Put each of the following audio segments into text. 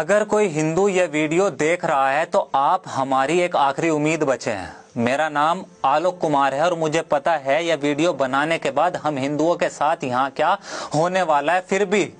अगर कोई हिंदू यह वीडियो देख रहा है तो आप हमारी एक आखिरी उम्मीद बचे हैं। मेरा नाम आलोक कुमार है और मुझे पता है यह वीडियो बनाने के बाद हम हिंदुओं के साथ यहाँ क्या होने वाला है, फिर भी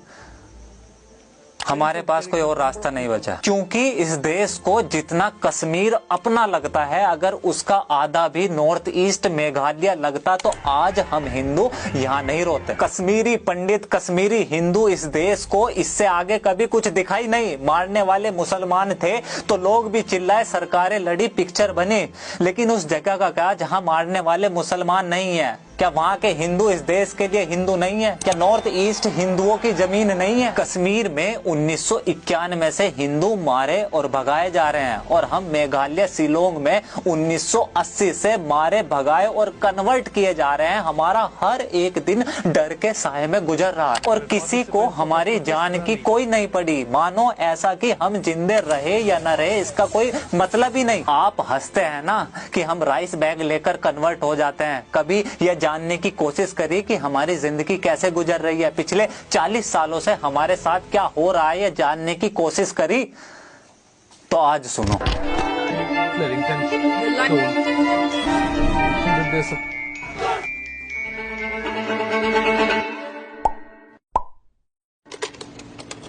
हमारे पास कोई और रास्ता नहीं बचा, क्योंकि इस देश को जितना कश्मीर अपना लगता है, अगर उसका आधा भी नॉर्थ ईस्ट मेघालय लगता तो आज हम हिंदू यहाँ नहीं रोते। कश्मीरी पंडित, कश्मीरी हिंदू इस देश को इससे आगे कभी कुछ दिखाई नहीं। मारने वाले मुसलमान थे तो लोग भी चिल्लाए, सरकारें लड़ी, पिक्चर बनी, लेकिन उस जगह का क्या जहाँ मारने वाले मुसलमान नहीं है? क्या वहाँ के हिंदू इस देश के लिए हिंदू नहीं है? क्या नॉर्थ ईस्ट हिंदुओं की जमीन नहीं है? कश्मीर में 1991 से हिंदू मारे और भगाए जा रहे हैं और हम मेघालय शिलोंग में 1980 से मारे, भगाए और कन्वर्ट किए जा रहे हैं। हमारा हर एक दिन डर के साए में गुजर रहा है और किसी को हमारी जान की कोई नहीं पड़ी। मानो ऐसा कि हम जिंदे रहे या न रहे इसका कोई मतलब ही नहीं। आप हंसते हैं ना कि हम राइस बैग लेकर कन्वर्ट हो जाते हैं। कभी यह जानने की कोशिश करिए कि हमारी जिंदगी कैसे गुजर रही है, पिछले 40 सालों से हमारे साथ क्या हो रहा है, यह जानने की कोशिश करी तो आज सुनो।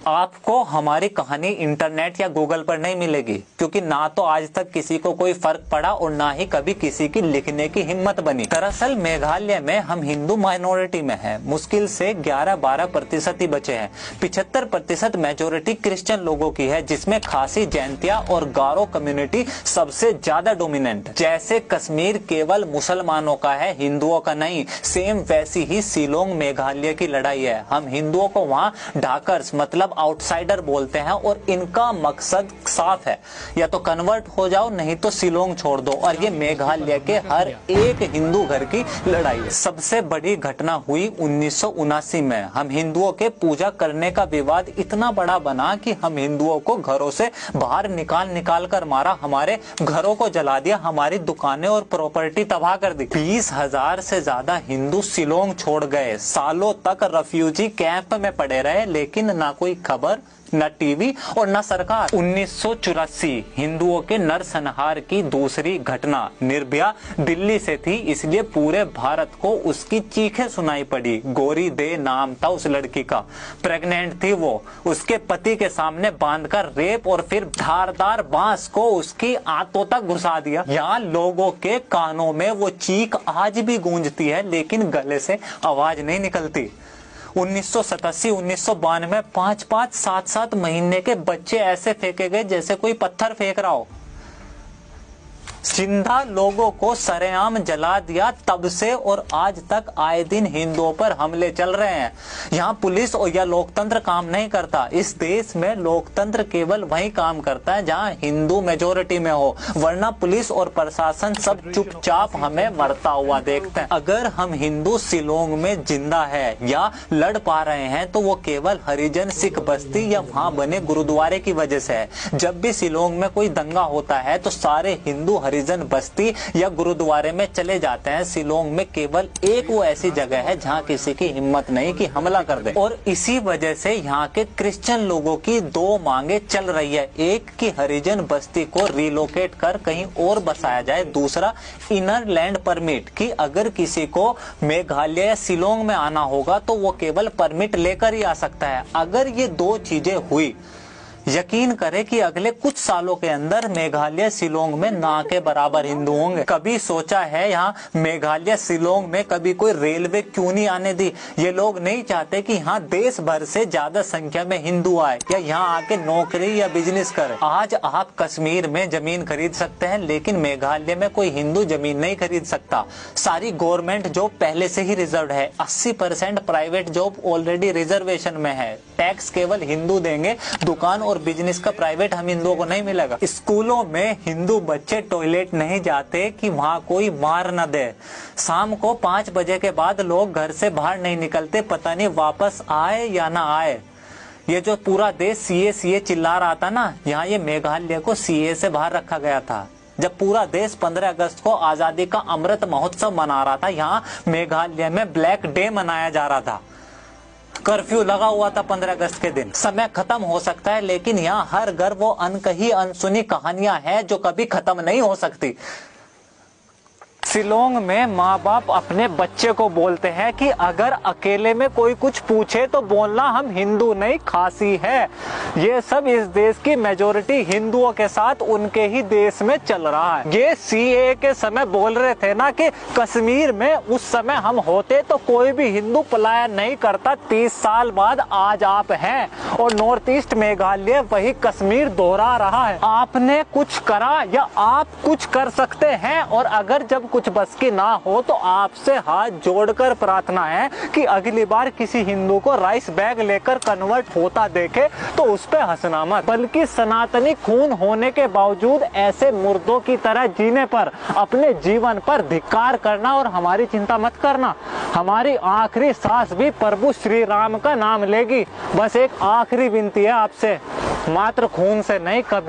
आपको हमारी कहानी इंटरनेट या गूगल पर नहीं मिलेगी, क्योंकि ना तो आज तक किसी को कोई फर्क पड़ा और ना ही कभी किसी की लिखने की हिम्मत बनी। दरअसल मेघालय में हम हिंदू माइनॉरिटी में हैं। मुश्किल से 11-12% ही बचे हैं। 75% मेजोरिटी क्रिश्चियन लोगों की है, जिसमें खासी, जैंतिया और गारो कम्युनिटी सबसे ज्यादा डोमिनेंट। जैसे कश्मीर केवल मुसलमानों का है, हिंदुओं का नहीं, सेम वैसी ही शिलोंग मेघालय की लड़ाई है। हम हिंदुओं को वहाँ ढाकर्स मतलब आउटसाइडर बोलते हैं और इनका मकसद साफ है, या तो कन्वर्ट हो जाओ नहीं तो शिलोंग छोड़ दो। और ये मेघालय के हर एक हिंदू घर की लड़ाई है। सबसे बड़ी घटना हुई 1979 में। हम हिंदुओं के पूजा करने का विवाद इतना बड़ा बना कि हम हिंदुओं को घरों से बाहर निकाल कर मारा, हमारे घरों को जला दिया, हमारी दुकानें और प्रॉपर्टी तबाह कर दी। 20,000 से ज्यादा हिंदू शिलोंग छोड़ गए। सालों तक रेफ्यूजी कैंप में पड़े रहे, लेकिन ना कोई खबर, न टीवी और न सरकार। 1984 हिंदुओं के नरसंहार की दूसरी घटना निर्भया दिल्ली से थी, इसलिए पूरे भारत को उसकी चीखें सुनाई पड़ी। गौरी दे नाम था उस लड़की का, प्रेग्नेंट थी वो। उसके पति के सामने बांधकर रेप और फिर धारदार बांस को उसकी आंतों तक घुसा दिया। यहाँ लोगों के कानों में वो चीख आज भी गूंजती है, लेकिन गले से आवाज नहीं निकलती। 1987-1992 5-5, 7-7 महीने के बच्चे ऐसे फेंके गए जैसे कोई पत्थर फेंक रहा हो। जिंदा लोगों को सरेआम जला दिया। तब से और आज तक आए दिन हिंदुओं पर हमले चल रहे हैं। यहाँ पुलिस और या लोकतंत्र काम नहीं करता। इस देश में लोकतंत्र केवल वही काम करता है जहाँ हिंदू मेजोरिटी में हो, वरना पुलिस और प्रशासन सब चुपचाप हमें मरता हुआ देखते हैं। अगर हम हिंदू शिलोंग में जिंदा है या लड़ पा रहे हैं तो वो केवल हरिजन सिख बस्ती या वहाँ बने गुरुद्वारे की वजह से है। जब भी शिलोंग में कोई दंगा होता है तो सारे हिंदू हरिजन बस्ती या गुरुद्वारे में चले जाते हैं। शिलोंग में केवल एक वो ऐसी जगह है जहाँ किसी की हिम्मत नहीं कि हमला कर दे, और इसी वजह से यहाँ के क्रिश्चियन लोगों की दो मांगे चल रही है। एक कि हरिजन बस्ती को रिलोकेट कर कहीं और बसाया जाए, दूसरा इनर लैंड परमिट कि अगर किसी को मेघालय या शिलोंग में आना होगा तो वो केवल परमिट लेकर ही आ सकता है। अगर ये दो चीजें हुई, यकीन करें कि अगले कुछ सालों के अंदर मेघालय शिलोंग में ना के बराबर हिंदू होंगे। कभी सोचा है यहाँ मेघालय शिलोंग में कभी कोई रेलवे क्यों नहीं आने दी? ये लोग नहीं चाहते कि यहाँ देश भर से ज्यादा संख्या में हिंदू आए या यहाँ आके नौकरी या बिजनेस करे। आज आप कश्मीर में जमीन खरीद सकते हैं, लेकिन मेघालय में कोई हिंदू जमीन नहीं खरीद सकता। सारी गवर्नमेंट जॉब पहले से ही रिजर्व है। 80% प्राइवेट जॉब ऑलरेडी रिजर्वेशन में है। टैक्स केवल हिंदू देंगे, दुकान और बिजनेस का प्राइवेट हम हिंदुओं को नहीं मिलेगा। स्कूलों में हिंदू बच्चे टॉयलेट नहीं जाते कि वहाँ कोई मार न दे। शाम को 5 बजे के बाद लोग घर से बाहर नहीं निकलते, पता नहीं वापस आए या ना आए। ये जो पूरा देश सीए चिल्ला रहा था ना, यहाँ ये मेघालय को सीए से बाहर रखा गया था। जब पूरा देश 15 अगस्त को आजादी का अमृत महोत्सव मना रहा था, यहाँ मेघालय में ब्लैक डे मनाया जा रहा था। कर्फ्यू लगा हुआ था 15 अगस्त के दिन। समय खत्म हो सकता है, लेकिन यहाँ हर घर वो अनकही अनसुनी कहानियां हैं जो कभी खत्म नहीं हो सकती। शिलोंग में माँ बाप अपने बच्चे को बोलते हैं कि अगर अकेले में कोई कुछ पूछे तो बोलना हम हिंदू नहीं खासी है। ये सब इस देश की मेजोरिटी हिंदुओं के साथ उनके ही देश में चल रहा है। ये सीएए के समय बोल रहे थे ना कि कश्मीर में उस समय हम होते तो कोई भी हिंदू पलायन नहीं करता। 30 साल बाद आज आप हैं और नॉर्थ ईस्ट मेघालय वही कश्मीर दोहरा रहा है। आपने कुछ करा या आप कुछ कर सकते हैं, और अगर जब कुछ बस की ना हो तो आपसे हाथ जोड़कर प्रार्थना है कि अगली बार किसी हिंदू को राइस बैग लेकर कन्वर्ट होता देखे तो उस पे हंसना मत, बल्कि सनातनी खून होने के बावजूद ऐसे मुर्दों की तरह जीने पर, अपने जीवन पर धिक्कार करना और हमारी चिंता मत करना। हमारी आखिरी सांस भी प्रभु श्री राम का नाम लेगी। बस एक आखिरी विनती है आपसे, मात्र खून से नहीं, कभी